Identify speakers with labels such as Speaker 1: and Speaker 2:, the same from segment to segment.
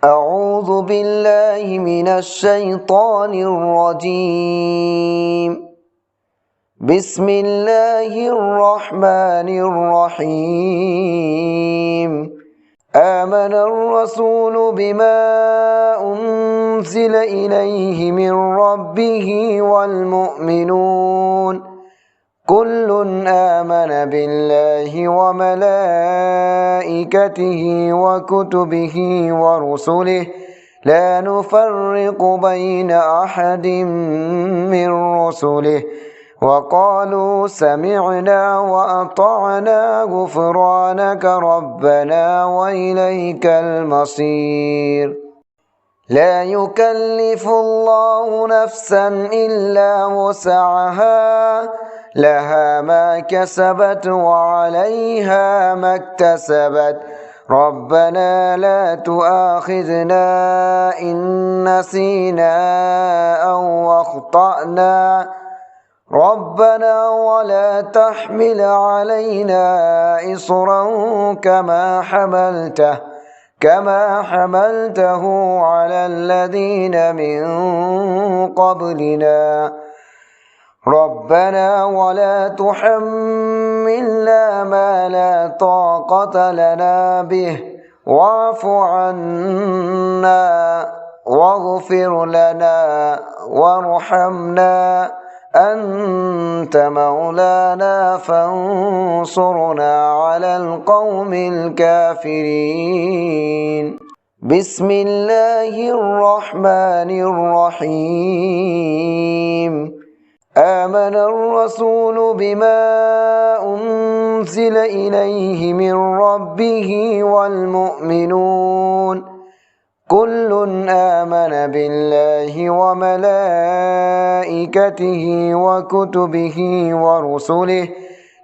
Speaker 1: أعوذ بالله من الشيطان الرجيم. بسم الله الرحمن الرحيم. آمن الرسول بما أنزل إليه من ربه والمؤمنون كل آمن بالله وملائكته وكتبه ورسله لا نفرق بين أحد من رسله وقالوا سمعنا وأطعنا غفرانك ربنا وإليك المصير. لا يكلف الله نفسا إلا وسعها لها ما كسبت وعليها ما اكتسبت ربنا لا تؤاخذنا إن نسينا أو أخطأنا ربنا ولا تحمل علينا إصرا كما حملته على الذين من قبلنا ربنا ولا تحملنا ما لا طاقة لنا به واعف عنا واغفر لنا وارحمنا أنت مولانا فانصرنا على القوم الكافرين. بسم الله الرحمن الرحيم. آمن الرسول بما أنزل إليه من ربه والمؤمنون كل آمن بالله وملائكته وكتبه ورسله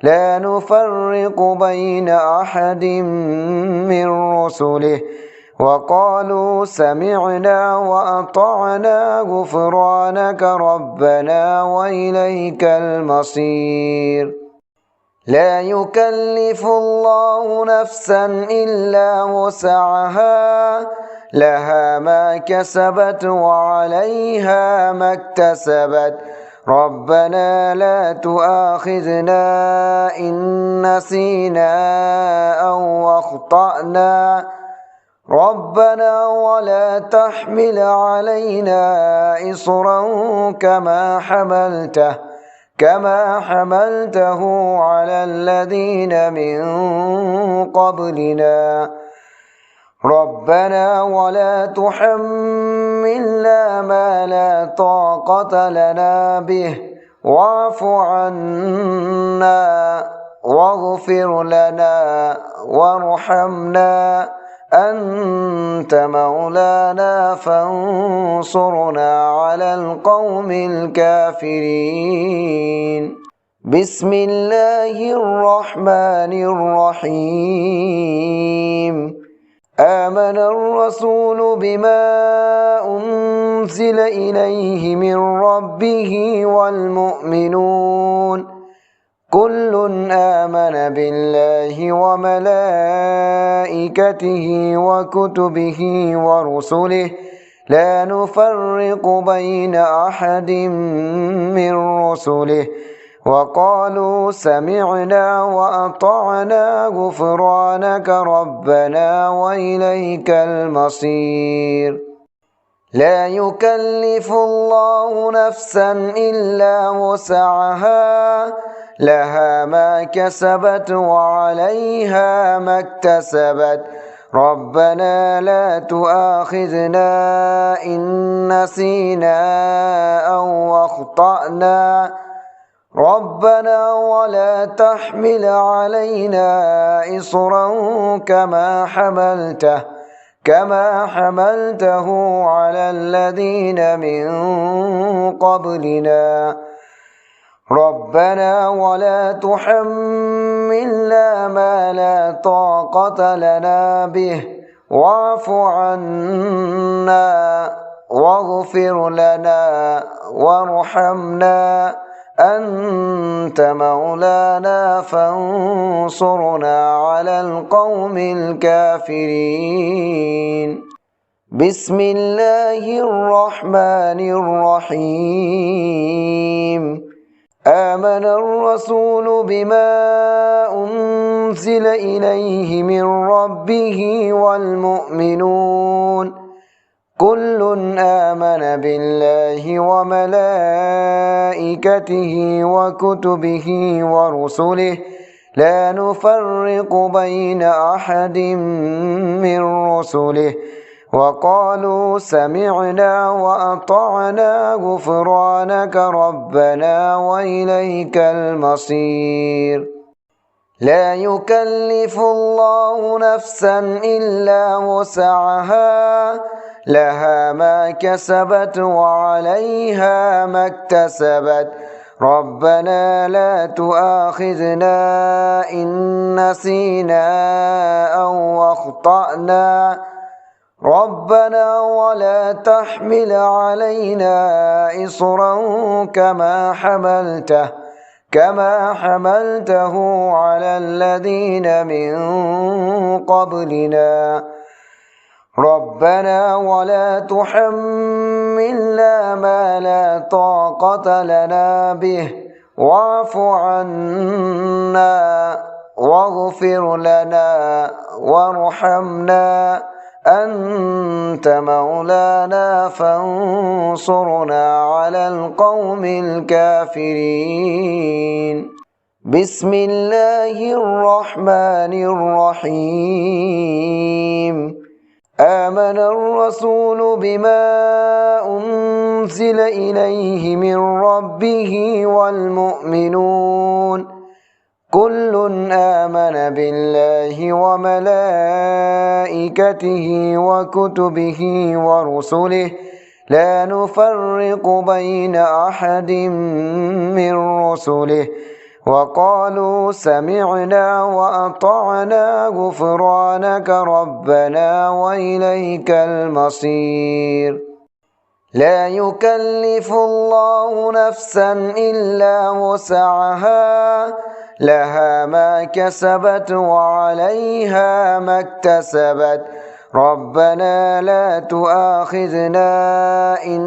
Speaker 1: لا نفرق بين أحد من رسله وقالوا سمعنا وأطعنا غفرانك ربنا وإليك المصير. لا يكلف الله نفسا إلا وسعها لها ما كسبت وعليها ما اكتسبت ربنا لا تؤاخذنا إن نسينا أو أخطأنا ربنا ولا تحمل علينا إصرا كما حملته على الذين من قبلنا ربنا ولا تحملنا ما لا طاقة لنا به واعف عنا واغفر لنا وارحمنا أنت مولانا فانصرنا على القوم الكافرين. بسم الله الرحمن الرحيم. آمن الرسول بما أنزل إليه من ربه والمؤمنون كل آمن بالله وملائكته وكتبه ورسله لا نفرق بين أحد من رسله وقالوا سمعنا وأطعنا غفرانك ربنا وإليك المصير. لا يكلف الله نفسا إلا وسعها لها ما كسبت وعليها ما اكتسبت ربنا لا تؤاخذنا إن نسينا أو أخطأنا ربنا ولا تحمل علينا إصرا كما حملته على الذين من قبلنا ربنا ولا تحملنا ما لا طاقة لنا به واعف عنا واغفر لنا وارحمنا أنت مولانا فانصرنا على القوم الكافرين. بسم الله الرحمن الرحيم آمن الرسول بما أنزل إليه من ربه والمؤمنون كل آمن بالله وملائكته وكتبه ورسله لا نفرق بين أحد من رسله وقالوا سمعنا وأطعنا غفرانك ربنا وإليك المصير لا يكلف الله نفسا إلا وسعها لها ما كسبت وعليها ما اكتسبت ربنا لا تؤاخذنا إن نسينا أو أخطأنا ربنا ولا تحمل علينا إصرا كما حملته على الذين من قبلنا ربنا ولا تحملنا ما لا طاقة لنا به واعف عنا واغفر لنا وارحمنا أنت مولانا فانصرنا على القوم الكافرين بسم الله الرحمن الرحيم آمن الرسول بما أنزل إليه من ربه والمؤمنون كل آمن بالله وملائكته وكتبه ورسله لا نفرق بين أحد من رسله وقالوا سمعنا وأطعنا غفرانك ربنا وإليك المصير لا يكلف الله نفسا إلا وسعها لها ما كسبت وعليها ما اكتسبت ربنا لا تؤاخذنا إن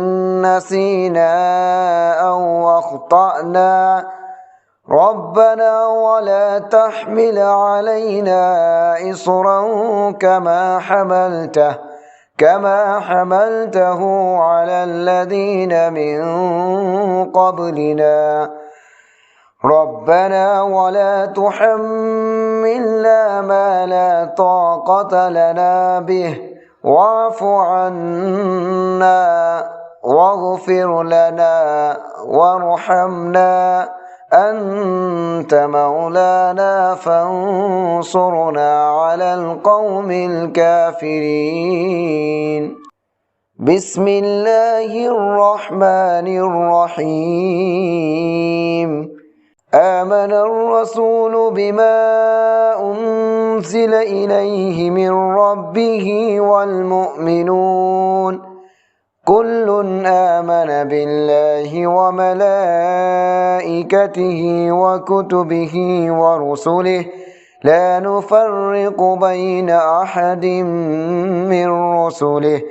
Speaker 1: نسينا أو أخطأنا ربنا ولا تحمل علينا إصرا كما حملته على الذين من قبلنا ربنا ولا تحملنا ما لا طاقة لنا به واعف عنا واغفر لنا وارحمنا أنت مولانا فانصرنا على القوم الكافرين بسم الله الرحمن الرحيم آمن الرسول بما أنزل إليه من ربه والمؤمنون كل آمن بالله وملائكته وكتبه ورسله لا نفرق بين أحد من رسله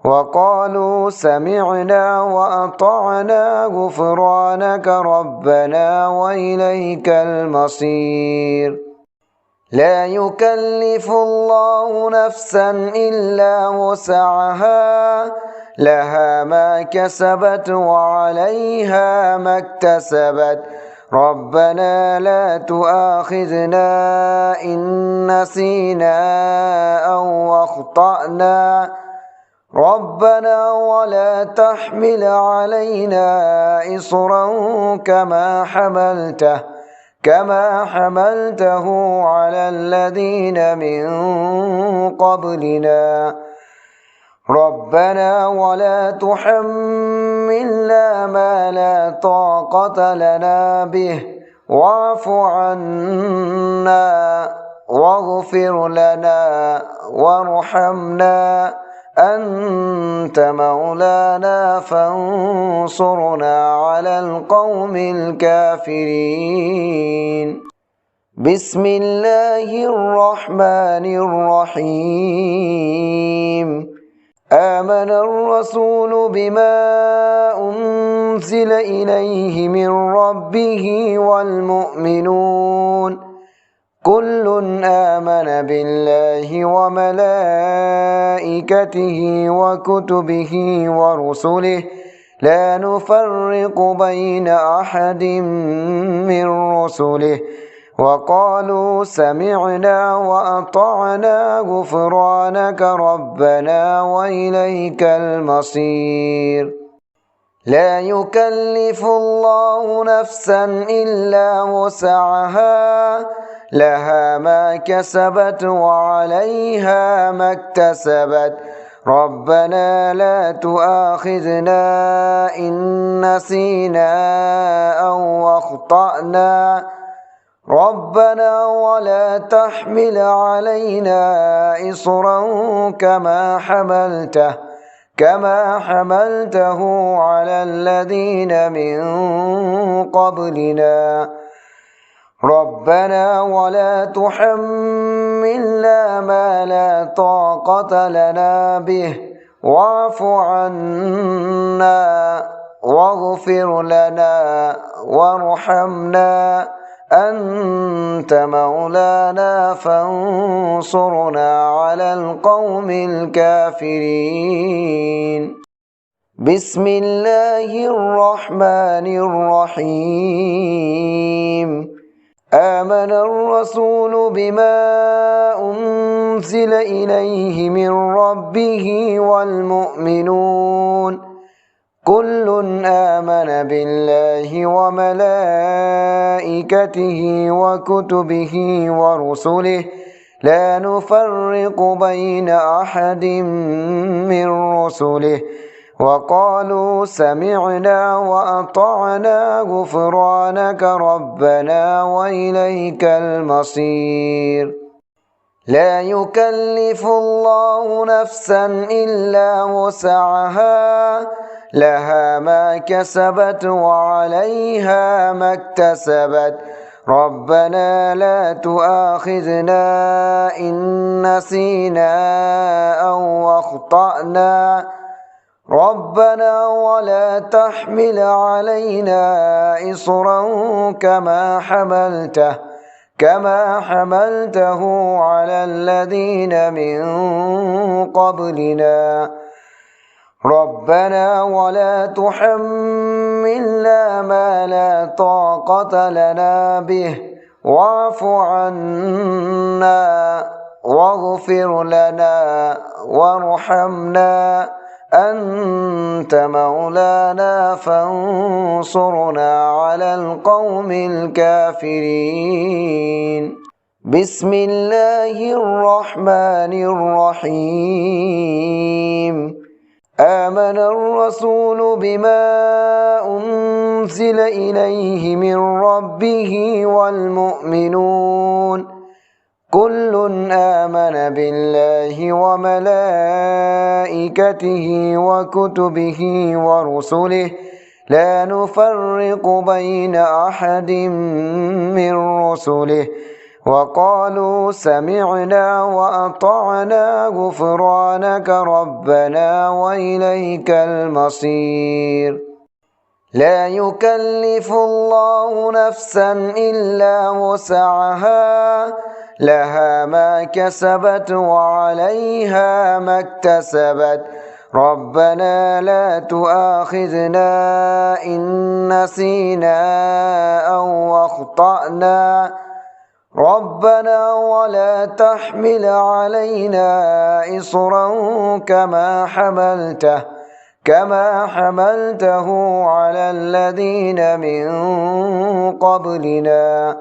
Speaker 1: وقالوا سمعنا وأطعنا غفرانك ربنا وإليك المصير لا يكلف الله نفسا إلا وسعها لها ما كسبت وعليها ما اكتسبت ربنا لا تؤاخذنا إن نسينا أو أخطأنا ربنا ولا تحمل علينا إصرا كما حملته على الذين من قبلنا ربنا ولا تحملنا ما لا طاقة لنا به واعف عنا واغفر لنا وارحمنا أنت مولانا فانصرنا على القوم الكافرين بسم الله الرحمن الرحيم آمن الرسول بما أنزل إليه من ربه والمؤمنون كل آمن بالله وملائكته وكتبه ورسله لا نفرق بين أحد من رسله وقالوا سمعنا وأطعنا غفرانك ربنا وإليك المصير لا يكلف الله نفسا إلا وسعها لها ما كسبت وعليها ما اكتسبت ربنا لا تؤاخذنا إن نسينا أو أخطأنا ربنا ولا تحمل علينا إصرا كما حملته على الذين من قبلنا ربنا ولا تحملنا ما لا طاقة لنا به واعف عنا واغفر لنا وارحمنا أنت مولانا فانصرنا على القوم الكافرين بسم الله الرحمن الرحيم آمن الرسول بما أنزل إليه من ربه والمؤمنون كل آمن بالله وملائكته وكتبه ورسله لا نفرق بين أحد من رسله وقالوا سمعنا وأطعنا غفرانك ربنا وإليك المصير لا يكلف الله نفسا إلا وسعها لها ما كسبت وعليها ما اكتسبت ربنا لا تؤاخذنا إن نسينا أو أخطأنا ربنا ولا تحمل علينا إصرا كما حملته على الذين من قبلنا ربنا ولا تحملنا ما لا طاقة لنا به واعف عنا واغفر لنا وارحمنا أنت مولانا فانصرنا على القوم الكافرين بسم الله الرحمن الرحيم آمن الرسول بما أنزل إليه من ربه والمؤمنون كل آمن بالله وملائكته وكتبه ورسله لا نفرق بين أحد من رسله وقالوا سمعنا وأطعنا غفرانك ربنا وإليك المصير لا يكلف الله نفسا إلا وسعها لها ما كسبت وعليها ما اكتسبت ربنا لا تؤاخذنا إن نسينا أو أخطأنا ربنا ولا تحمل علينا إصرا كما حملته على الذين من قبلنا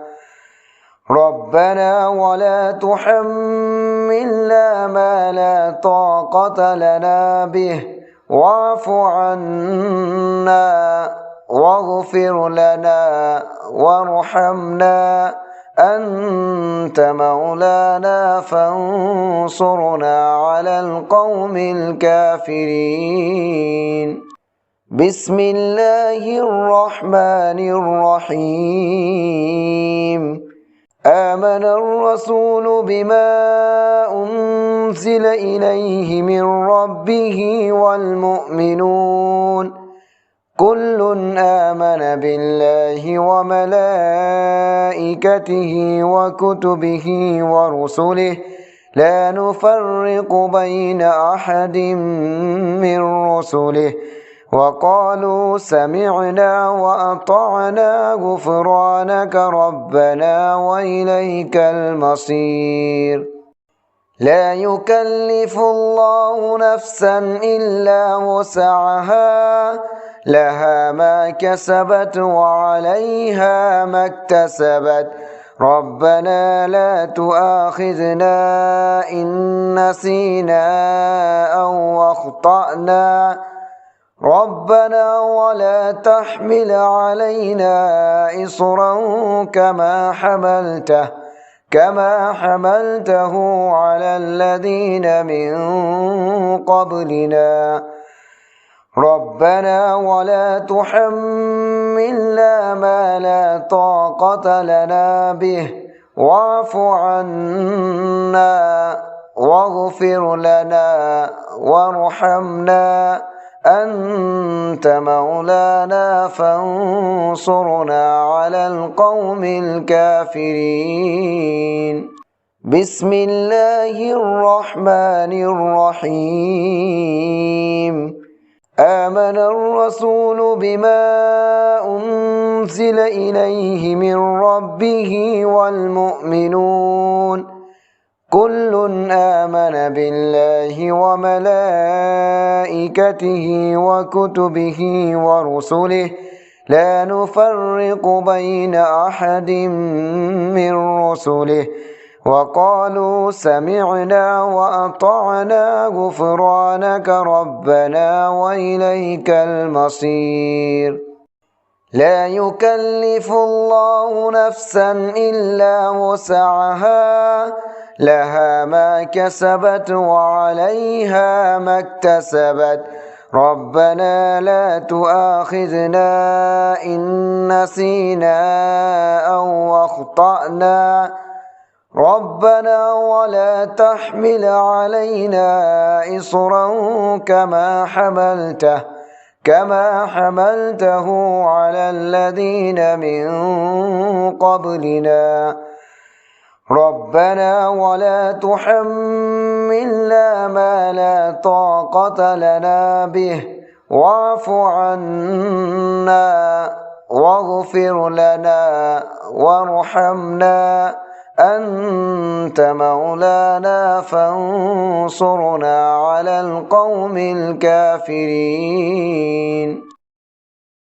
Speaker 1: ربنا ولا تحملنا ما لا طاقة لنا به واعف عنا واغفر لنا وارحمنا أنت مولانا فانصرنا على القوم الكافرين بسم الله الرحمن الرحيم آمن الرسول بما أنزل أنزل إليه من ربه والمؤمنون كل آمن بالله وملائكته وكتبه ورسله لا نفرق بين أحد من رسله وقالوا سمعنا وأطعنا غفرانك ربنا وإليك المصير لا يكلف الله نفسا إلا وسعها لها ما كسبت وعليها ما اكتسبت ربنا لا تؤاخذنا إن نسينا أو أخطأنا ربنا ولا تحمل علينا إصرا كما حملته على الذين من قبلنا ربنا ولا تحملنا ما لا طاقة لنا به واعف عنا واغفر لنا وارحمنا أنت مولانا فانصرنا على القوم الكافرين بسم الله الرحمن الرحيم آمن الرسول بما أنزل إليه من ربه والمؤمنون كل آمن بالله وملائكته وكتبه ورسله لا نفرق بين أحد من رسله وقالوا سمعنا وأطعنا غفرانك ربنا وإليك المصير لا يكلف الله نفسا إلا وسعها لها ما كسبت وعليها ما اكتسبت ربنا لا تؤاخذنا إن نسينا أو أخطأنا ربنا ولا تحمل علينا إصرا كما حملته على الذين من قبلنا ربنا ولا تحملنا ما لا طاقة لنا به واعف عنا واغفر لنا وارحمنا أنت مولانا فانصرنا على القوم الكافرين